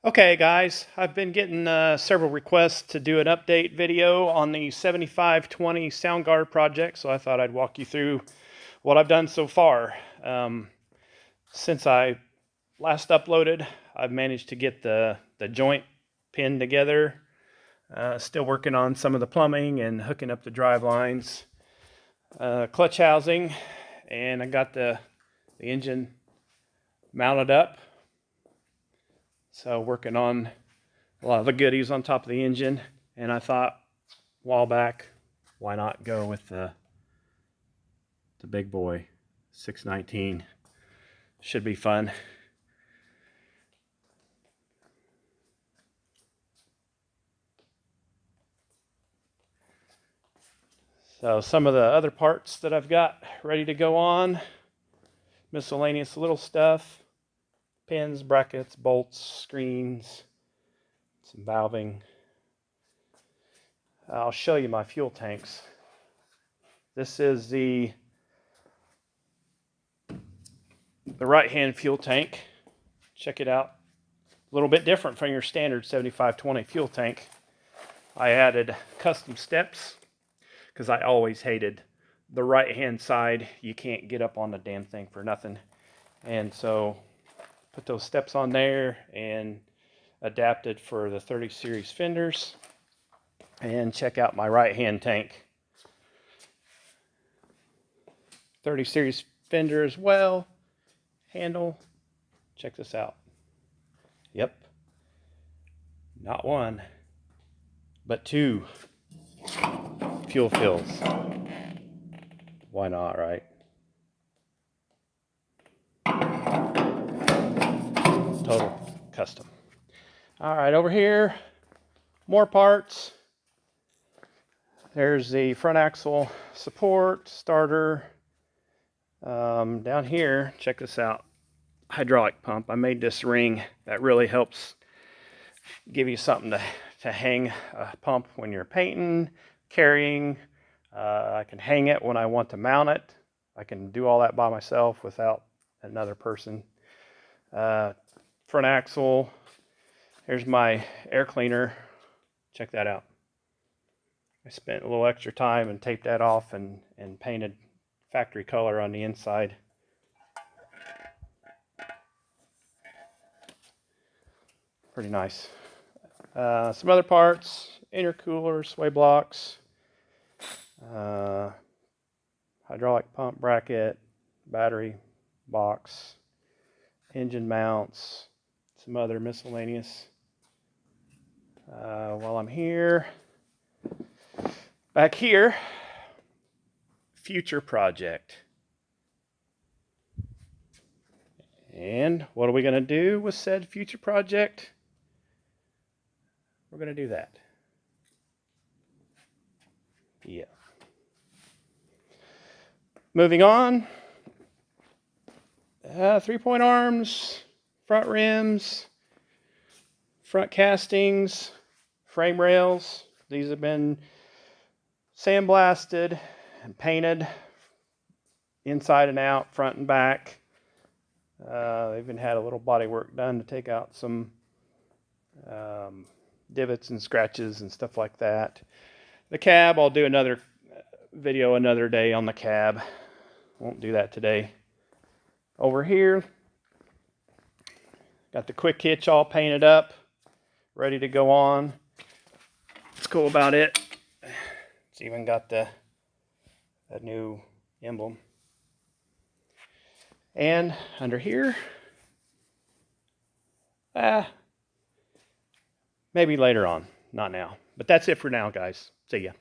Okay guys, I've been getting several requests to do an update video on the 7520 Sound-Gard project, so I thought I'd walk you through what I've done so far. Since I last uploaded, I've managed to get the joint pinned together. Still working on some of the plumbing and hooking up the drive lines. Clutch housing, and I got the engine mounted up. So working on a lot of the goodies on top of the engine, and I thought a while back, why not go with the big boy 619? Should be fun. So some of the other parts that I've got ready to go on, miscellaneous little stuff, pins, brackets, bolts, screens, some valving. I'll show you my fuel tanks. This is the right-hand fuel tank. Check it out. A little bit different from your standard 7520 fuel tank. I added custom steps because I always hated the right-hand side. You can't get up on the damn thing for nothing. And so put those steps on there and adapted for the 30 series fenders. And check out my right-hand tank. 30 series fender as well. Handle. Check this out. Yep. Not one, but two fuel fills. Why not, right? Total custom. All right, over here, more parts. There's the front axle support, starter. Down here, check this out. Hydraulic pump. I made this ring that really helps give you something to hang a pump when you're painting, carrying. I can hang it when I want to mount it. I can do all that by myself without another person. Front axle. Here's my air cleaner. Check that out. I spent a little extra time and taped that off and painted factory color on the inside. Pretty nice. Some other parts, intercooler, sway blocks, hydraulic pump bracket, battery box, engine mounts, some other miscellaneous. While I'm here, back here, future project. And what are we going to do with said future project? We're going to do that. Yeah. Moving on. 3-point arms, front rims, front castings, frame rails. These have been sandblasted and painted inside and out, front and back. They've even had a little body work done to take out some divots and scratches and stuff like that. The cab, I'll do another video another day on the cab. Won't do that today. Over here, got the quick hitch all painted up, ready to go on. What's cool about it, it's even got a new emblem. And under here, maybe later on, not now. But that's it for now, guys. See ya.